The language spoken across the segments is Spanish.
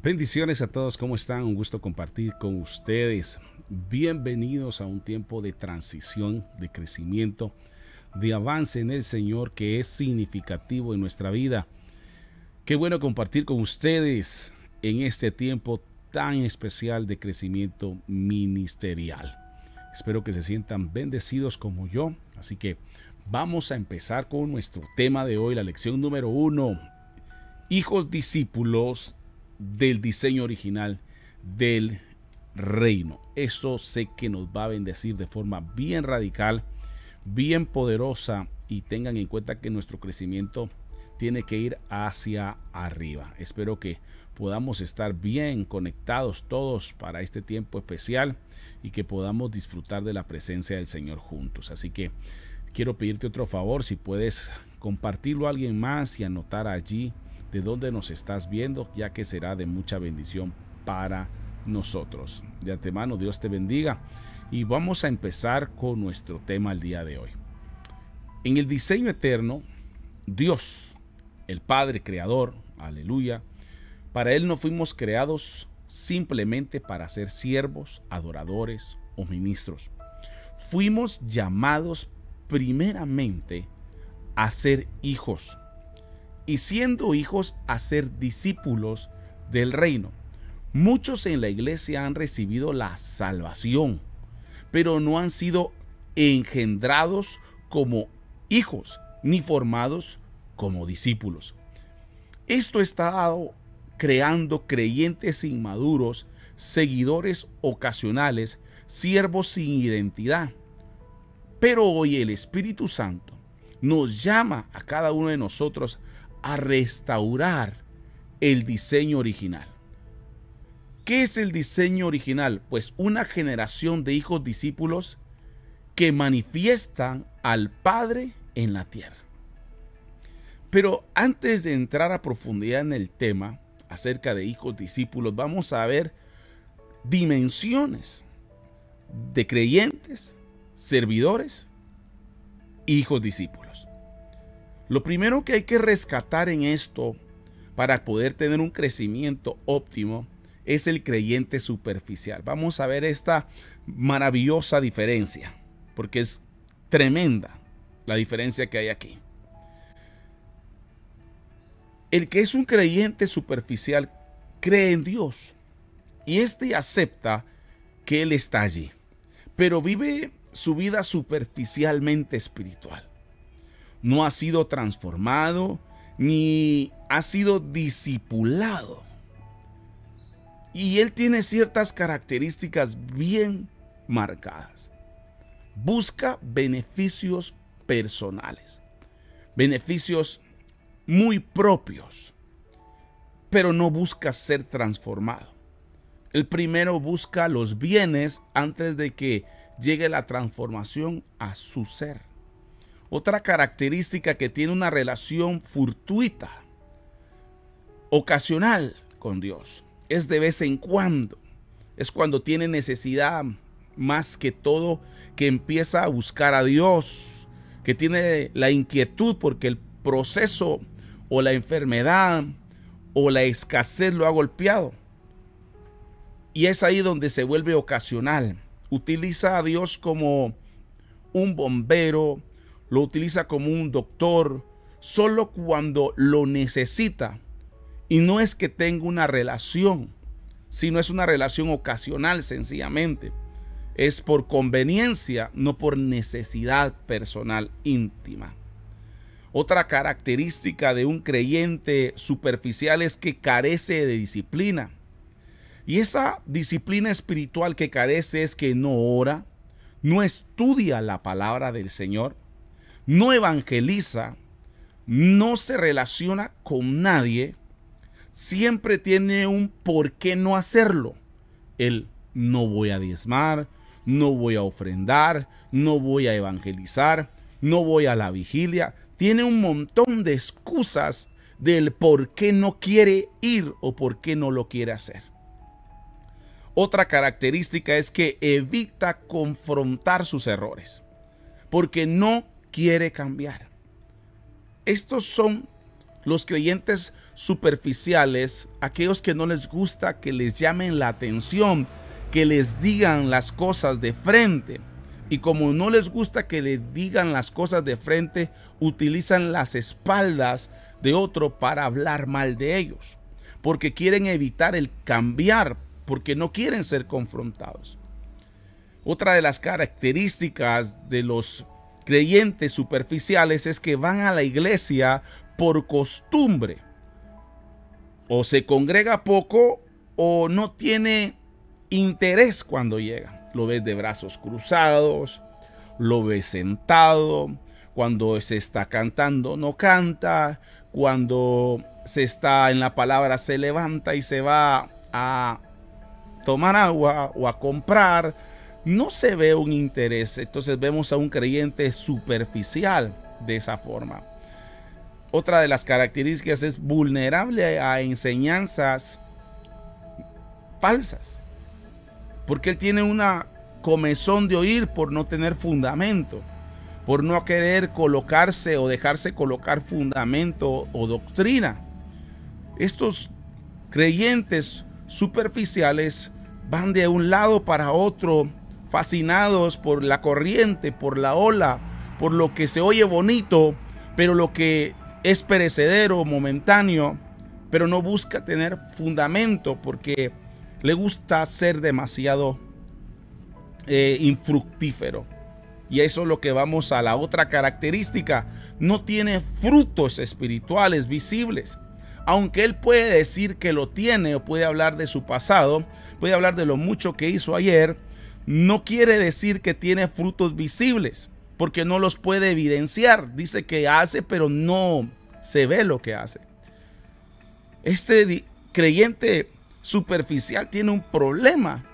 Bendiciones a todos, ¿cómo están? Un gusto compartir con ustedes. Bienvenidos a un tiempo de transición, de crecimiento, de avance en el Señor que es significativo en nuestra vida. Qué bueno compartir con ustedes en este tiempo tan especial de crecimiento ministerial. Espero que se sientan bendecidos como yo. Así que vamos a empezar con nuestro tema de hoy, la lección número 1. Hijos discípulos del diseño original del reino. Eso sé que nos va a bendecir de forma bien radical, bien poderosa, y tengan en cuenta que nuestro crecimiento tiene que ir hacia arriba. Espero que podamos estar bien conectados todos para este tiempo especial y que podamos disfrutar de la presencia del Señor juntos. Así que quiero pedirte otro favor, si puedes compartirlo a alguien más y anotar allí de dónde nos estás viendo, ya que será de mucha bendición para nosotros. De antemano, Dios te bendiga y vamos a empezar con nuestro tema el día de hoy. En el diseño eterno, Dios, el Padre Creador, aleluya, para Él no fuimos creados simplemente para ser siervos, adoradores o ministros. Fuimos llamados primeramente a ser hijos, y siendo hijos a ser discípulos del reino. Muchos en la iglesia han recibido la salvación, pero no han sido engendrados como hijos ni formados como discípulos. Esto está creando creyentes inmaduros, seguidores ocasionales, siervos sin identidad. Pero hoy el Espíritu Santo nos llama a cada uno de nosotros a restaurar el diseño original. ¿Qué es el diseño original? Pues una generación de hijos discípulos que manifiestan al Padre en la tierra. Pero antes de entrar a profundidad en el tema acerca de hijos discípulos, vamos a ver dimensiones de creyentes, servidores, hijos discípulos. Lo primero que hay que rescatar en esto para poder tener un crecimiento óptimo es el creyente superficial. Vamos a ver esta maravillosa diferencia, porque es tremenda la diferencia que hay aquí. El que es un creyente superficial cree en Dios y acepta que Él está allí, pero vive su vida superficialmente espiritual. No ha sido transformado ni ha sido discipulado. Y él tiene ciertas características bien marcadas. Busca beneficios personales, beneficios muy propios, pero no busca ser transformado. El primero busca los bienes antes de que llegue la transformación a su ser. Otra característica que tiene una relación fortuita, ocasional con Dios, es de vez en cuando. Es cuando tiene necesidad más que todo que empieza a buscar a Dios, que tiene la inquietud porque el proceso o la enfermedad o la escasez lo ha golpeado. Y es ahí donde se vuelve ocasional. Utiliza a Dios como un bombero, lo utiliza como un doctor, solo cuando lo necesita. Y no es que tenga una relación, sino es una relación ocasional sencillamente. Es por conveniencia, no por necesidad personal íntima. Otra característica de un creyente superficial es que carece de disciplina. Y esa disciplina espiritual que carece es que no ora, no estudia la palabra del Señor, no evangeliza, no se relaciona con nadie, siempre tiene un por qué no hacerlo. El no voy a diezmar, no voy a ofrendar, no voy a evangelizar, no voy a la vigilia. Tiene un montón de excusas del por qué no quiere ir o por qué no lo quiere hacer. Otra característica es que evita confrontar sus errores, porque no quiere cambiar. Estos son los creyentes superficiales, aquellos que no les gusta que les llamen la atención, que les digan las cosas de frente. Y como no les gusta que les digan las cosas de frente, utilizan las espaldas de otro para hablar mal de ellos, porque quieren evitar el cambiar, porque no quieren ser confrontados. Otra de las características de los creyentes superficiales es que van a la iglesia por costumbre. O se congrega poco o no tiene interés cuando llega. Lo ves de brazos cruzados, lo ves sentado, cuando se está cantando no canta, cuando se está en la palabra se levanta y se va a tomar agua o a comprar, no se ve un interés. Entonces vemos a un creyente superficial de esa forma. Otra de las características es vulnerable a enseñanzas falsas, porque él tiene una comezón de oír por no tener fundamento, por no querer colocarse o dejarse colocar fundamento o doctrina. Estos creyentes superficiales van de un lado para otro, fascinados por la corriente, por la ola, por lo que se oye bonito, pero lo que es perecedero, momentáneo, pero no busca tener fundamento porque le gusta ser demasiado infructífero. Y eso es lo que vamos a la otra característica. No tiene frutos espirituales visibles. Aunque él puede decir que lo tiene o puede hablar de su pasado, puede hablar de lo mucho que hizo ayer, no quiere decir que tiene frutos visibles, porque no los puede evidenciar. Dice que hace, pero no se ve lo que hace. Este creyente superficial tiene un problema.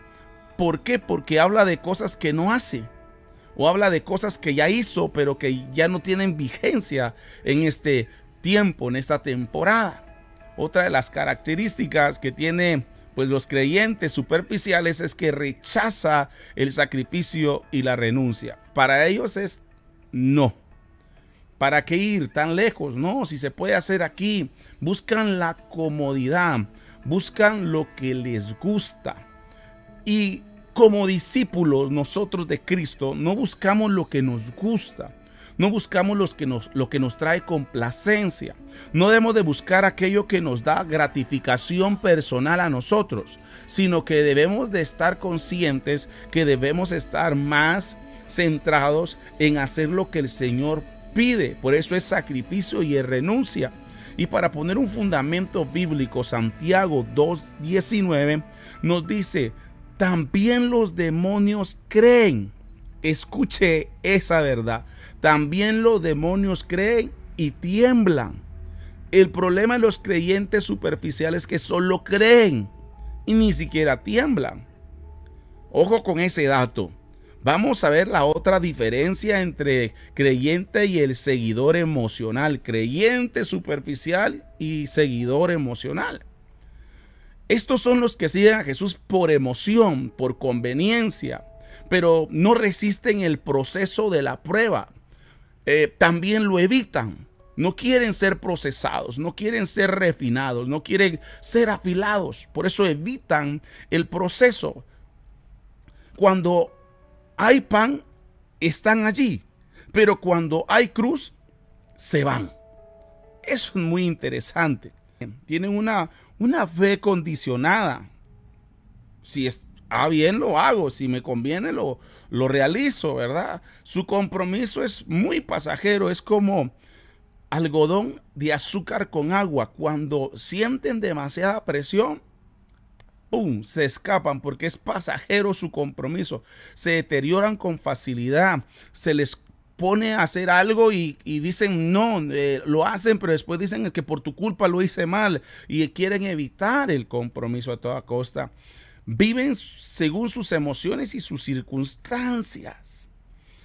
¿Por qué? Porque habla de cosas que no hace, o habla de cosas que ya hizo, pero que ya no tienen vigencia en este tiempo, en esta temporada. Otra de las características que tiene pues los creyentes superficiales es que rechaza el sacrificio y la renuncia. Para ellos es no. ¿Para qué ir tan lejos? No, si se puede hacer aquí. Buscan la comodidad, buscan lo que les gusta. Y como discípulos nosotros de Cristo no buscamos lo que nos gusta. No buscamos lo que nos trae complacencia. No debemos de buscar aquello que nos da gratificación personal a nosotros, sino que debemos de estar conscientes que debemos estar más centrados en hacer lo que el Señor pide. Por eso es sacrificio y es renuncia. Y para poner un fundamento bíblico, Santiago 2:19 nos dice: también los demonios creen. Escuche esa verdad. También los demonios creen y tiemblan. El problema de los creyentes superficiales es que solo creen y ni siquiera tiemblan. Ojo con ese dato. Vamos a ver la otra diferencia entre creyente y el seguidor emocional. Creyente superficial y seguidor emocional. Estos son los que siguen a Jesús por emoción, por conveniencia, pero no resisten el proceso de la prueba. También lo evitan. No quieren ser procesados, no quieren ser refinados, no quieren ser afilados. Por eso evitan el proceso. Cuando hay pan, están allí, pero cuando hay cruz, se van. Eso es muy interesante. Tienen una fe condicionada. Si está bien, lo hago. Si me conviene, lo realizo, ¿verdad? Su compromiso es muy pasajero. Es como algodón de azúcar con agua. Cuando sienten demasiada presión, ¡pum!, se escapan porque es pasajero su compromiso. Se deterioran con facilidad. Se les pone a hacer algo y dicen no, lo hacen, pero después dicen que por tu culpa lo hice mal y quieren evitar el compromiso a toda costa. Viven según sus emociones y sus circunstancias.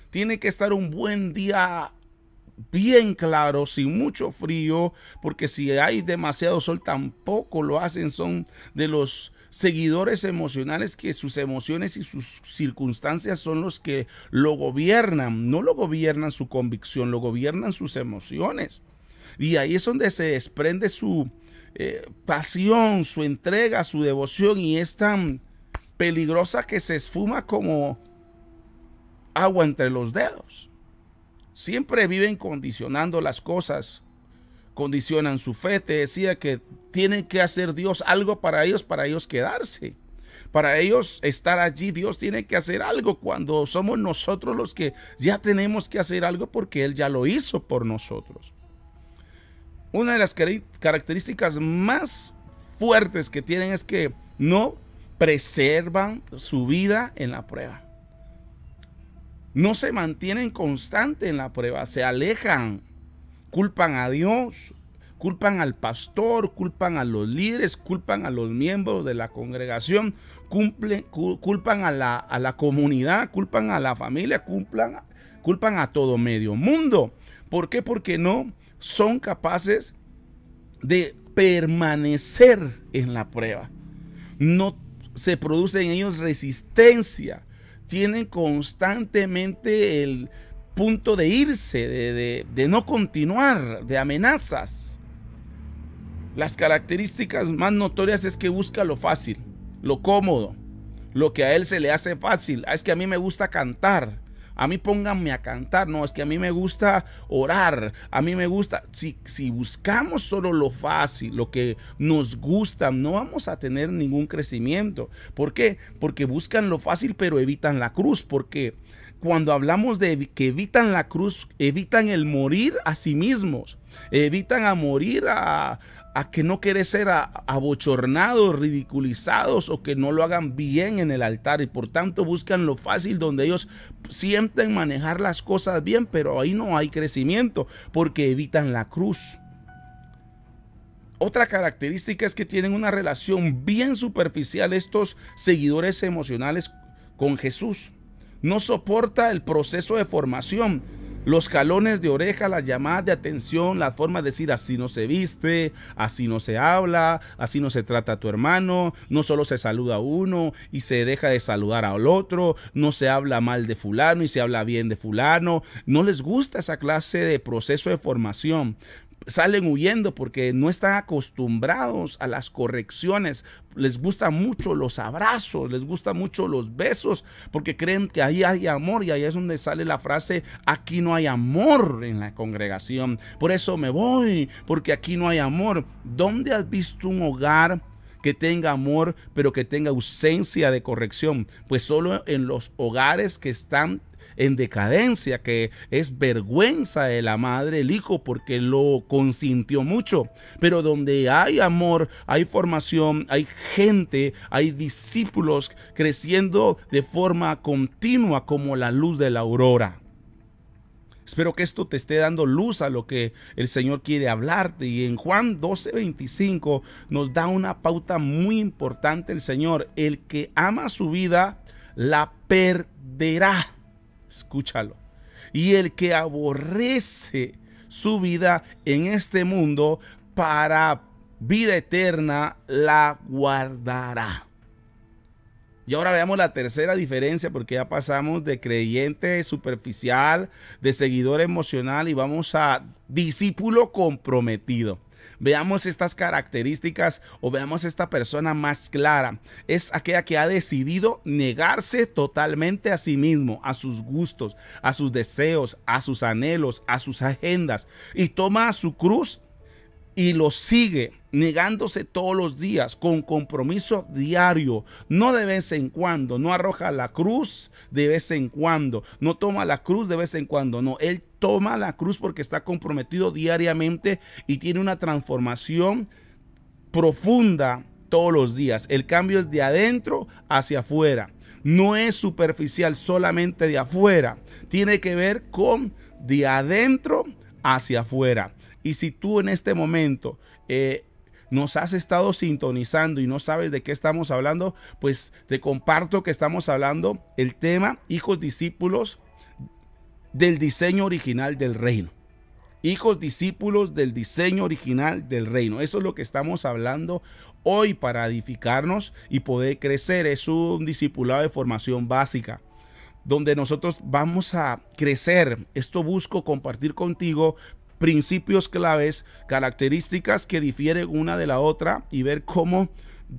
Tiene que estar un buen día bien claro, sin mucho frío, porque si hay demasiado sol tampoco lo hacen. Son de los seguidores emocionales que sus emociones y sus circunstancias son los que lo gobiernan. No lo gobiernan su convicción, lo gobiernan sus emociones. Y ahí es donde se desprende su pasión, su entrega, su devoción, y es tan peligrosa que se esfuma como agua entre los dedos. Siempre viven condicionando las cosas, condicionan su fe. Te decía que tienen que hacer Dios algo para ellos quedarse. Para ellos estar allí, Dios tiene que hacer algo, cuando somos nosotros los que ya tenemos que hacer algo porque Él ya lo hizo por nosotros. Una de las características más fuertes que tienen es que no preservan su vida en la prueba. No se mantienen constantes en la prueba, se alejan, culpan a Dios, culpan al pastor, culpan a los líderes, culpan a los miembros de la congregación, culpan a la comunidad, culpan a la familia, culpan a todo medio mundo. ¿Por qué? Porque no son capaces de permanecer en la prueba. No se produce en ellos resistencia. Tienen constantemente el punto de irse, de no continuar, de amenazas. Las características más notorias es que busca lo fácil, lo cómodo, lo que a él se le hace fácil. Es que a mí me gusta cantar, a mí pónganme a cantar. No, es que a mí me gusta orar, a mí me gusta. Si buscamos solo lo fácil, lo que nos gusta, no vamos a tener ningún crecimiento. ¿Por qué? Porque buscan lo fácil pero evitan la cruz. Porque cuando hablamos de que evitan la cruz, evitan el morir a sí mismos, evitan a morir a que no quieren ser abochornados, ridiculizados, o que no lo hagan bien en el altar, y por tanto buscan lo fácil, donde ellos sienten manejar las cosas bien, pero ahí no hay crecimiento porque evitan la cruz. Otra característica es que tienen una relación bien superficial estos seguidores emocionales con Jesús. No soporta el proceso de formación, los jalones de oreja, las llamadas de atención, la forma de decir así no se viste, así no se habla, así no se trata a tu hermano, no solo se saluda a uno y se deja de saludar al otro, no se habla mal de fulano y se habla bien de fulano. No les gusta esa clase de proceso de formación. Salen huyendo porque no están acostumbrados a las correcciones. Les gustan mucho los abrazos, les gustan mucho los besos, porque creen que ahí hay amor, y ahí es donde sale la frase: aquí no hay amor en la congregación, por eso me voy, porque aquí no hay amor. ¿Dónde has visto un hogar que tenga amor pero que tenga ausencia de corrección? Pues solo en los hogares que están en decadencia, que es vergüenza de la madre, el hijo, porque lo consintió mucho. Pero donde hay amor, hay formación, hay gente, hay discípulos creciendo de forma continua como la luz de la aurora. Espero que esto te esté dando luz a lo que el Señor quiere hablarte. Y en Juan 12:25 nos da una pauta muy importante el Señor: el que ama su vida la perderá. Escúchalo. Y el que aborrece su vida en este mundo, para vida eterna la guardará. Y ahora veamos la tercera diferencia, porque ya pasamos de creyente superficial, de seguidor emocional, y vamos a discípulo comprometido. Veamos estas características, o veamos esta persona más clara. Es aquella que ha decidido negarse totalmente a sí mismo, a sus gustos, a sus deseos, a sus anhelos, a sus agendas, y toma su cruz y lo sigue, negándose todos los días, con compromiso diario, no de vez en cuando. No arroja la cruz de vez en cuando, no toma la cruz de vez en cuando, no, él toma la cruz porque está comprometido diariamente y tiene una transformación profunda todos los días. El cambio es de adentro hacia afuera, no es superficial solamente de afuera, tiene que ver con de adentro hacia afuera. Y si tú en este momento nos has estado sintonizando y no sabes de qué estamos hablando, pues te comparto que estamos hablando el tema: hijos discípulos del diseño original del reino. Hijos discípulos del diseño original del reino. Eso es lo que estamos hablando hoy, para edificarnos y poder crecer. Es un discipulado de formación básica, donde nosotros vamos a crecer. Esto busco compartir contigo principios claves, características que difieren una de la otra y ver cómo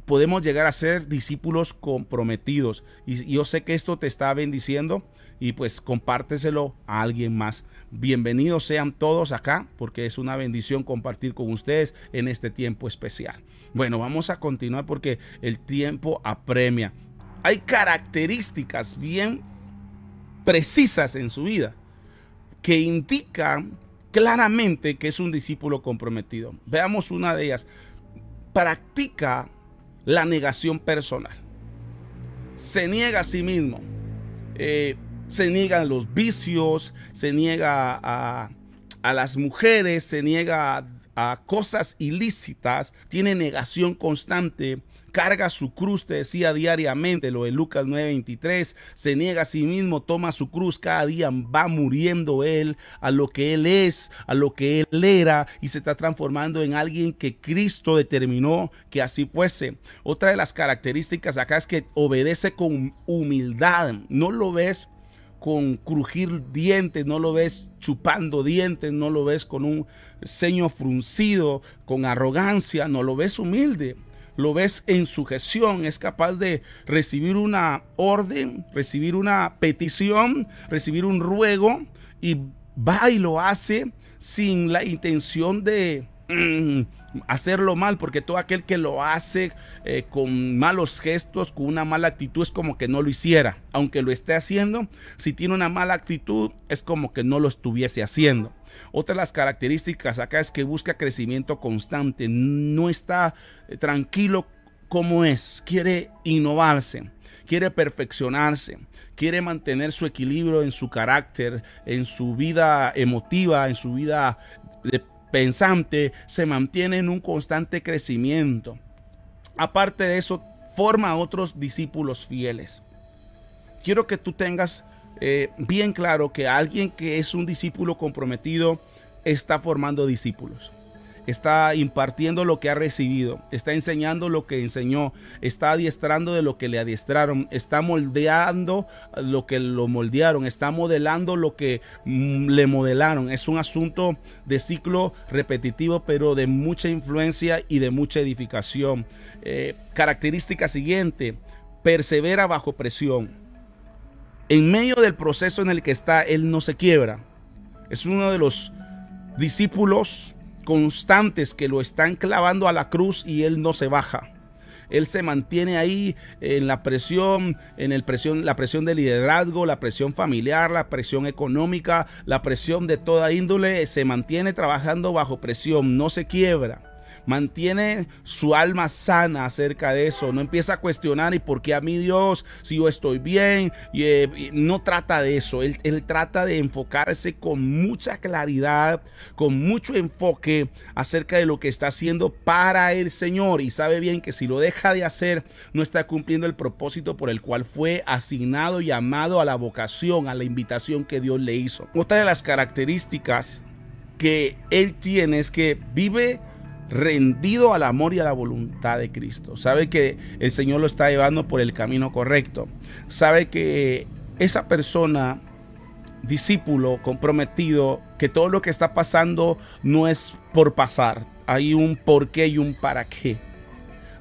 podemos llegar a ser discípulos comprometidos. Y yo sé que esto te está bendiciendo y pues compárteselo a alguien más. Bienvenidos sean todos acá porque es una bendición compartir con ustedes en este tiempo especial. Bueno, vamos a continuar porque el tiempo apremia. Hay características bien precisas en su vida que indican claramente que es un discípulo comprometido. Veamos una de ellas. Practica la negación personal. Se niega a sí mismo. Se niegan los vicios, se niega a las mujeres, se niega a cosas ilícitas, tiene negación constante, carga su cruz, te decía diariamente, lo de Lucas 9:23, se niega a sí mismo, toma su cruz, cada día va muriendo él a lo que él es, a lo que él era, y se está transformando en alguien que Cristo determinó que así fuese. Otra de las características acá es que obedece con humildad, no lo ves con crujir dientes, no lo ves chupando dientes, no lo ves con un ceño fruncido, con arrogancia, no lo ves humilde, lo ves en sujeción, es capaz de recibir una orden, recibir una petición, recibir un ruego y va y lo hace sin la intención de hacerlo mal, porque todo aquel que lo hace con malos gestos, con una mala actitud, es como que no lo hiciera. Aunque lo esté haciendo, si tiene una mala actitud, es como que no lo estuviese haciendo. Otra de las características acá es que busca crecimiento constante, no está tranquilo como es, quiere innovarse, quiere perfeccionarse, quiere mantener su equilibrio en su carácter, en su vida emotiva, en su vida pensante, se mantiene en un constante crecimiento. Aparte de eso, forma a otros discípulos fieles. Quiero que tú tengas bien claro que alguien que es un discípulo comprometido está formando discípulos. Está impartiendo lo que ha recibido, está enseñando lo que enseñó, está adiestrando de lo que le adiestraron, está moldeando lo que lo moldearon, está modelando lo que le modelaron. Es un asunto de ciclo repetitivo, pero de mucha influencia y de mucha edificación. Característica siguiente: persevera bajo presión. En medio del proceso en el que está, él no se quiebra. Es uno de los discípulos constantes que lo están clavando a la cruz y él no se baja. Él se mantiene ahí en la presión, la presión de liderazgo, la presión familiar, la presión económica, la presión de toda índole. Se mantiene trabajando bajo presión, no se quiebra. Mantiene su alma sana acerca de eso. No empieza a cuestionar ¿y por qué a mí Dios? Si yo estoy bien. No trata de eso. Él trata de enfocarse con mucha claridad, con mucho enfoque acerca de lo que está haciendo para el Señor. Y sabe bien que si lo deja de hacer, no está cumpliendo el propósito por el cual fue asignado y llamado a la vocación, a la invitación que Dios le hizo. Otra de las características que él tiene es que vive rendido al amor y a la voluntad de Cristo. Sabe que el Señor lo está llevando por el camino correcto. Sabe que esa persona, discípulo comprometido, que todo lo que está pasando no es por pasar. Hay un por qué y un para qué.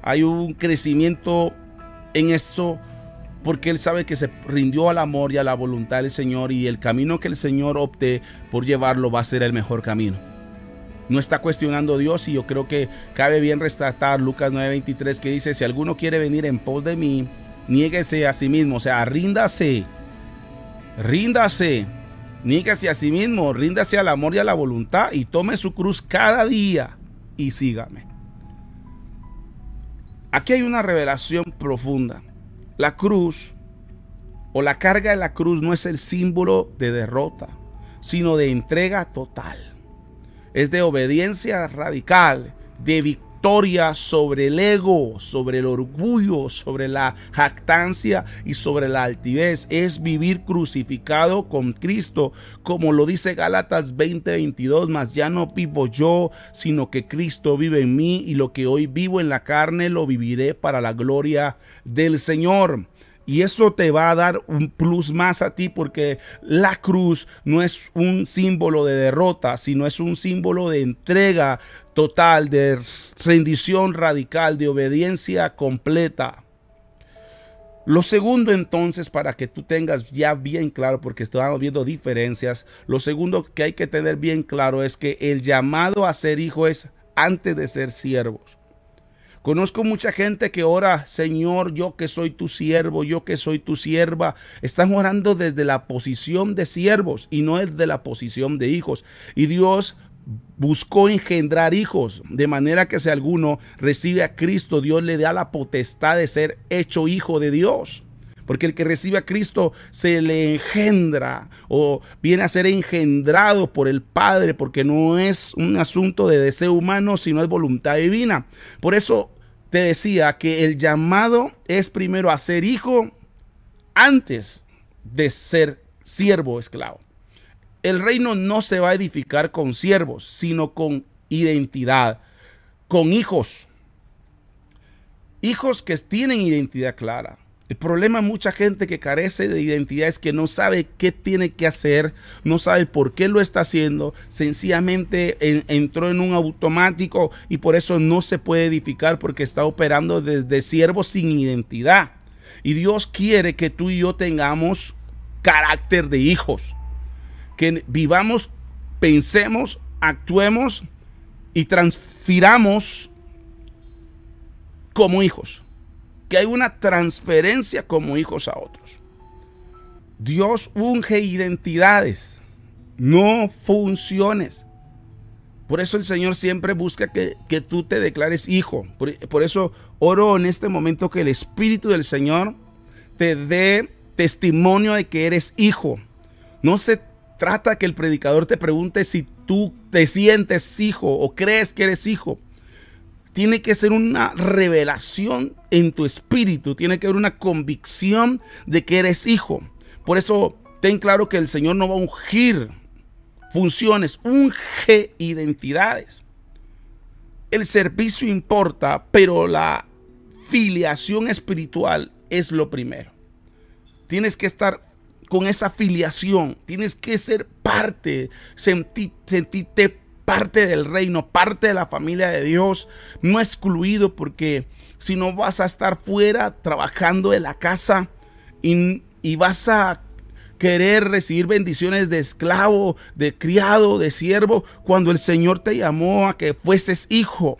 Hay un crecimiento en eso porque él sabe que se rindió al amor y a la voluntad del Señor, y el camino que el Señor opte por llevarlo va a ser el mejor camino. No está cuestionando a Dios, y yo creo que cabe bien resaltar Lucas 9:23, que dice: si alguno quiere venir en pos de mí, niéguese a sí mismo. O sea, ríndase, niéguese a sí mismo, ríndase al amor y a la voluntad y tome su cruz cada día y sígame. Aquí hay una revelación profunda. La cruz o la carga de la cruz no es el símbolo de derrota, sino de entrega total. Es de obediencia radical, de victoria sobre el ego, sobre el orgullo, sobre la jactancia y sobre la altivez. Es vivir crucificado con Cristo, como lo dice Gálatas 20:22, mas ya no vivo yo, sino que Cristo vive en mí, y lo que hoy vivo en la carne lo viviré para la gloria del Señor. Y eso te va a dar un plus más a ti, porque la cruz no es un símbolo de derrota, sino es un símbolo de entrega total, de rendición radical, de obediencia completa. Lo segundo, entonces, para que tú tengas ya bien claro, porque estamos viendo diferencias, lo segundo que hay que tener bien claro es que el llamado a ser hijo es antes de ser siervos. Conozco mucha gente que ora, Señor, yo que soy tu siervo, yo que soy tu sierva. Están orando desde la posición de siervos y no desde la posición de hijos. Y Dios buscó engendrar hijos, de manera que si alguno recibe a Cristo, Dios le da la potestad de ser hecho hijo de Dios. Porque el que recibe a Cristo se le engendra o viene a ser engendrado por el Padre, porque no es un asunto de deseo humano, sino es voluntad divina. Por eso te decía que el llamado es primero a ser hijo antes de ser siervo o esclavo. El reino no se va a edificar con siervos, sino con identidad, con hijos. Hijos que tienen identidad clara. El problema de mucha gente que carece de identidad es que no sabe qué tiene que hacer, no sabe por qué lo está haciendo, sencillamente entró en un automático y por eso no se puede edificar, porque está operando desde siervo sin identidad. Y Dios quiere que tú y yo tengamos carácter de hijos, que vivamos, pensemos, actuemos y transfiramos como hijos. Que hay una transferencia como hijos a otros. Dios unge identidades, no funciones. Por eso el Señor siempre busca que tú te declares hijo. Por eso oro en este momento que el Espíritu del Señor te dé testimonio de que eres hijo. No se trata que el predicador te pregunte si tú te sientes hijo o crees que eres hijo. Tiene que ser una revelación en tu espíritu. Tiene que haber una convicción de que eres hijo. Por eso ten claro que el Señor no va a ungir funciones, unge identidades. El servicio importa, pero la filiación espiritual es lo primero. Tienes que estar con esa filiación. Tienes que ser parte, sentirte parte del reino, parte de la familia de Dios, no excluido, porque si no vas a estar fuera trabajando en la casa y vas a querer recibir bendiciones de esclavo, de criado, de siervo, cuando el Señor te llamó a que fueses hijo.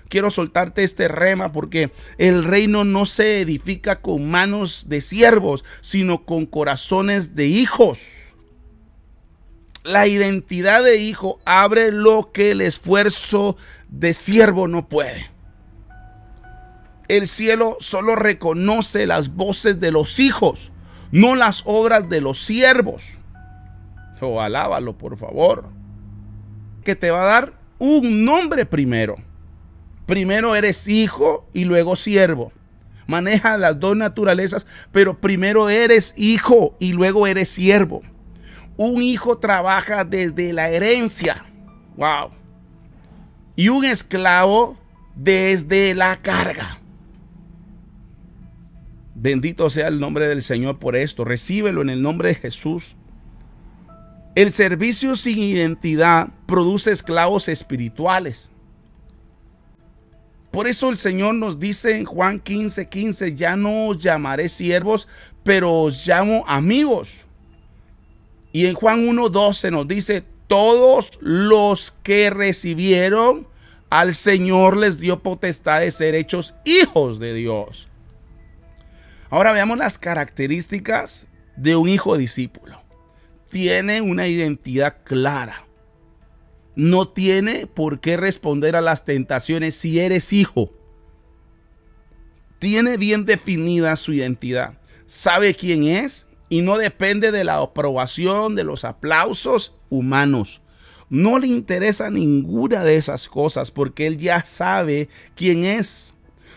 Quiero soltarte este rema, porque el reino no se edifica con manos de siervos, sino con corazones de hijos. La identidad de hijo abre lo que el esfuerzo de siervo no puede. El cielo solo reconoce las voces de los hijos, no las obras de los siervos. Oh, alábalo, por favor. Que te va a dar un nombre primero. Primero eres hijo y luego siervo. Maneja las dos naturalezas, pero primero eres hijo y luego eres siervo. Un hijo trabaja desde la herencia. Wow. Y un esclavo desde la carga. Bendito sea el nombre del Señor por esto. Recíbelo en el nombre de Jesús. El servicio sin identidad produce esclavos espirituales. Por eso el Señor nos dice en Juan 15:15, ya no os llamaré siervos, pero os llamo amigos. Y en Juan 1:12 nos dice, todos los que recibieron al Señor les dio potestad de ser hechos hijos de Dios. Ahora veamos las características de un hijo discípulo. Tiene una identidad clara. No tiene por qué responder a las tentaciones si eres hijo. Tiene bien definida su identidad. Sabe quién es y no depende de la aprobación, de los aplausos humanos. No le interesa ninguna de esas cosas, porque él ya sabe quién es.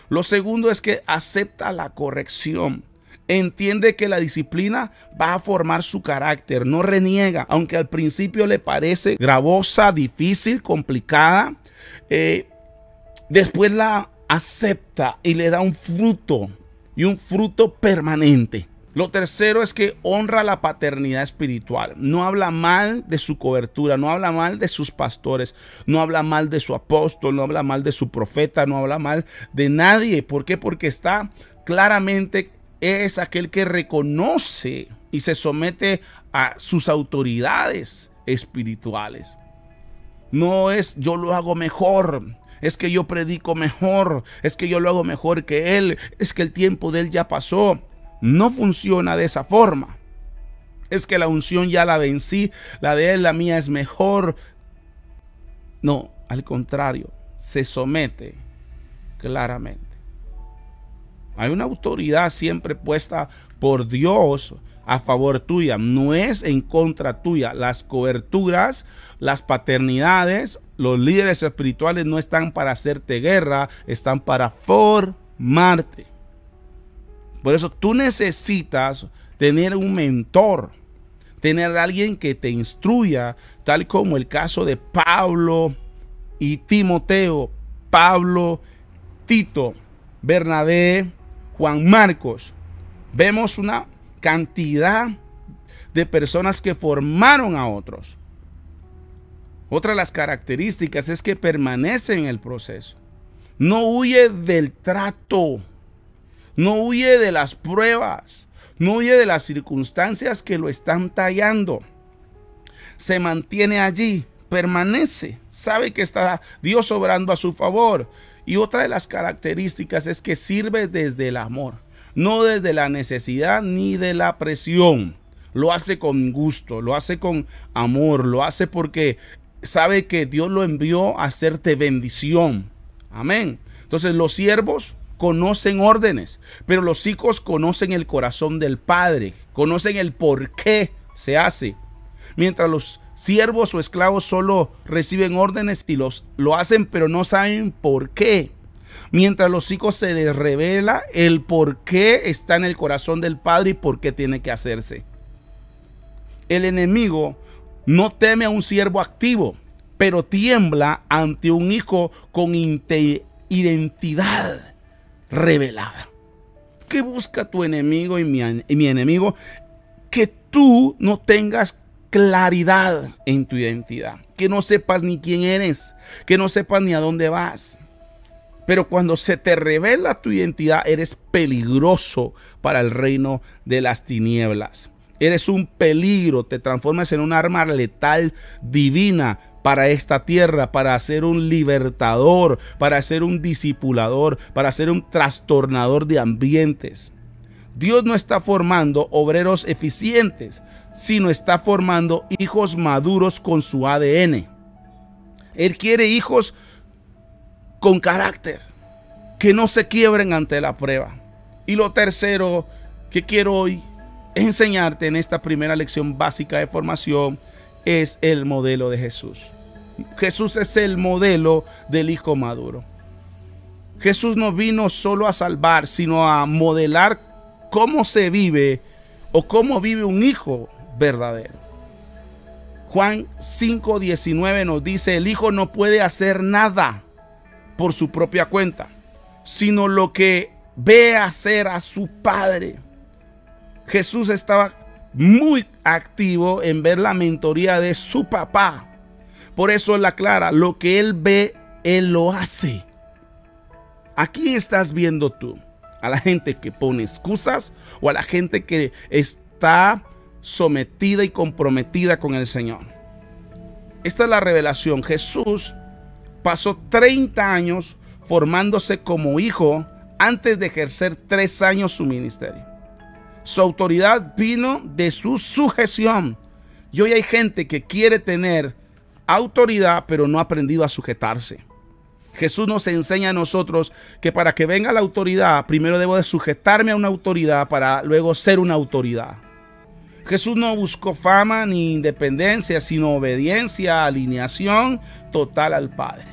Lo segundo es que acepta la corrección. Entiende que la disciplina va a formar su carácter, no reniega, aunque al principio le parece gravosa, difícil, complicada. Después la acepta y le da un fruto. y un fruto permanente. Lo tercero es que honra la paternidad espiritual. No habla mal de su cobertura, no habla mal de sus pastores, no habla mal de su apóstol, no habla mal de su profeta, no habla mal de nadie. ¿Por qué? Porque está claramente, es aquel que reconoce y se somete a sus autoridades espirituales. No es yo lo hago mejor, es que yo predico mejor, es que yo lo hago mejor que él, es que el tiempo de él ya pasó. No funciona de esa forma. Es que la unción ya la vencí, la de él, la mía es mejor. No, al contrario, se somete claramente. Hay una autoridad siempre puesta por Dios a favor tuya, no es en contra tuya. Las coberturas, las paternidades, los líderes espirituales no están para hacerte guerra, están para formarte. Por eso tú necesitas tener un mentor, tener a alguien que te instruya, tal como el caso de Pablo y Timoteo, Pablo, Tito, Bernabé, Juan Marcos. Vemos una cantidad de personas que formaron a otros. Otra de las características es que permanece en el proceso. No huye del trato. No huye de las pruebas, no huye de las circunstancias que lo están tallando. Se mantiene allí, permanece, sabe que está Dios obrando a su favor. Y otra de las características es que sirve desde el amor, no desde la necesidad ni de la presión. Lo hace con gusto, lo hace con amor, lo hace porque sabe que Dios lo envió a hacerte bendición. Amén. Entonces los siervos conocen órdenes, pero los hijos conocen el corazón del Padre, conocen el por qué se hace. Mientras los siervos o esclavos solo reciben órdenes y lo hacen, pero no saben por qué. Mientras los hijos se les revela el por qué está en el corazón del Padre y por qué tiene que hacerse. El enemigo no teme a un siervo activo, pero tiembla ante un hijo con identidad revelada. ¿Qué busca tu enemigo y mi enemigo? Que tú no tengas claridad en tu identidad, que no sepas ni quién eres, que no sepas ni a dónde vas. Pero cuando se te revela tu identidad, eres peligroso para el reino de las tinieblas. Eres un peligro, te transformas en un arma letal divina para esta tierra, para ser un libertador, para ser un discipulador, para ser un trastornador de ambientes. Dios no está formando obreros eficientes, sino está formando hijos maduros con su ADN. Él quiere hijos con carácter, que no se quiebren ante la prueba. Y lo tercero que quiero hoy enseñarte en esta primera lección básica de formación es el modelo de Jesús. Jesús es el modelo del hijo maduro. Jesús no vino solo a salvar, sino a modelar cómo se vive o cómo vive un hijo verdadero. Juan 5:19 nos dice: el hijo no puede hacer nada por su propia cuenta, sino lo que ve hacer a su padre. Jesús estaba muy activo en ver la mentoría de su papá. Por eso él aclara: lo que él ve, él lo hace. ¿A quién estás viendo tú? ¿A la gente que pone excusas o a la gente que está sometida y comprometida con el Señor? Esta es la revelación. Jesús pasó 30 años formándose como hijo antes de ejercer 3 años su ministerio. Su autoridad vino de su sujeción. Y hoy hay gente que quiere tener autoridad, pero no ha aprendido a sujetarse. Jesús nos enseña a nosotros que para que venga la autoridad, primero debo de sujetarme a una autoridad para luego ser una autoridad. Jesús no buscó fama ni independencia, sino obediencia, alineación total al Padre.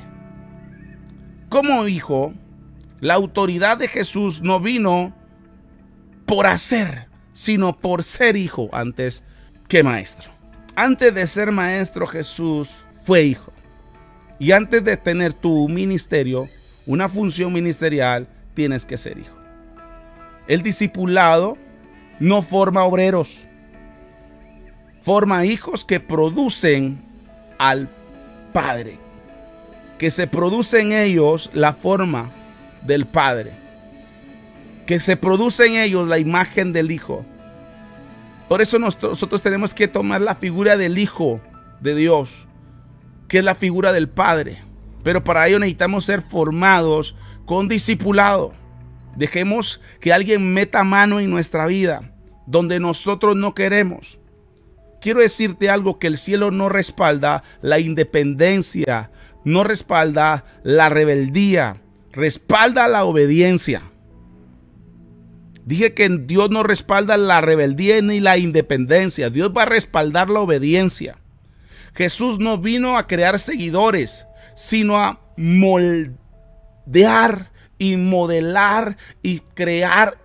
Como hijo, la autoridad de Jesús no vino por hacer, sino por ser hijo antes que maestro. Antes de ser maestro, Jesús fue hijo. Y antes de tener tu ministerio, una función ministerial, tienes que ser hijo. El discipulado no forma obreros, forma hijos que producen al Padre, que se produce en ellos la forma del Padre, que se produce en ellos la imagen del Hijo. Por eso nosotros tenemos que tomar la figura del Hijo de Dios, que es la figura del Padre. Pero para ello necesitamos ser formados con discipulado. Dejemos que alguien meta mano en nuestra vida donde nosotros no queremos. Quiero decirte algo, que el cielo no respalda la independencia, no respalda la rebeldía, respalda la obediencia. Dije que Dios no respalda la rebeldía ni la independencia. Dios va a respaldar la obediencia. Jesús no vino a crear seguidores, sino a moldear y modelar y crear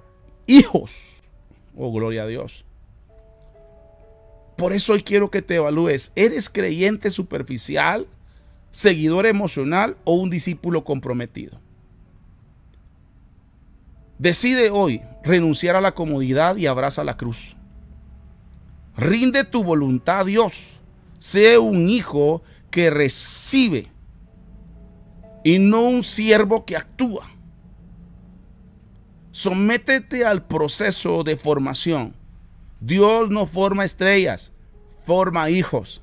hijos. Oh, gloria a Dios. Por eso hoy quiero que te evalúes. ¿Eres creyente superficial, seguidor emocional o un discípulo comprometido? Decide hoy renunciar a la comodidad y abraza la cruz. Rinde tu voluntad a Dios. Sé un hijo que recibe y no un siervo que actúa. Sométete al proceso de formación. Dios no forma estrellas, forma hijos.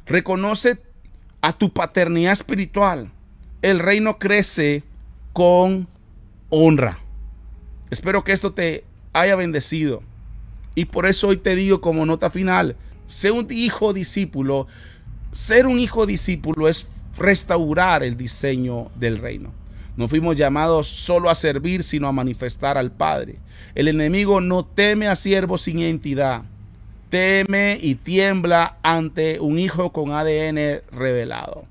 Reconoce a tu paternidad espiritual. El reino crece con honra. Espero que esto te haya bendecido. Y por eso hoy te digo como nota final, sé un hijo discípulo. Ser un hijo discípulo es restaurar el diseño del reino. No fuimos llamados solo a servir, sino a manifestar al Padre. El enemigo no teme a siervos sin identidad. Teme y tiembla ante un hijo con ADN revelado.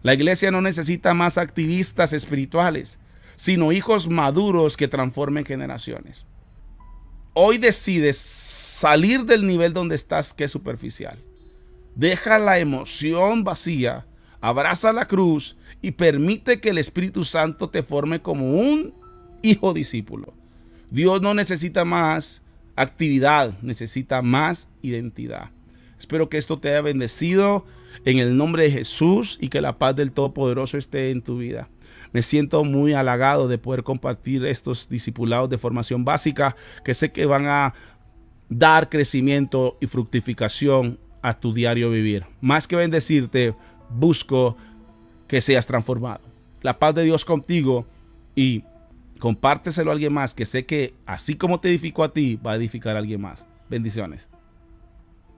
La iglesia no necesita más activistas espirituales, sino hijos maduros que transformen generaciones. Hoy decides salir del nivel donde estás, que es superficial. Deja la emoción vacía, abraza la cruz y permite que el Espíritu Santo te forme como un hijo discípulo. Dios no necesita más actividad, necesita más identidad. Espero que esto te haya bendecido en el nombre de Jesús y que la paz del Todopoderoso esté en tu vida. Me siento muy halagado de poder compartir estos discipulados de formación básica que sé que van a dar crecimiento y fructificación a tu diario vivir. Más que bendecirte, busco que seas transformado. La paz de Dios contigo y compárteselo a alguien más que sé que así como te edificó a ti, va a edificar a alguien más. Bendiciones.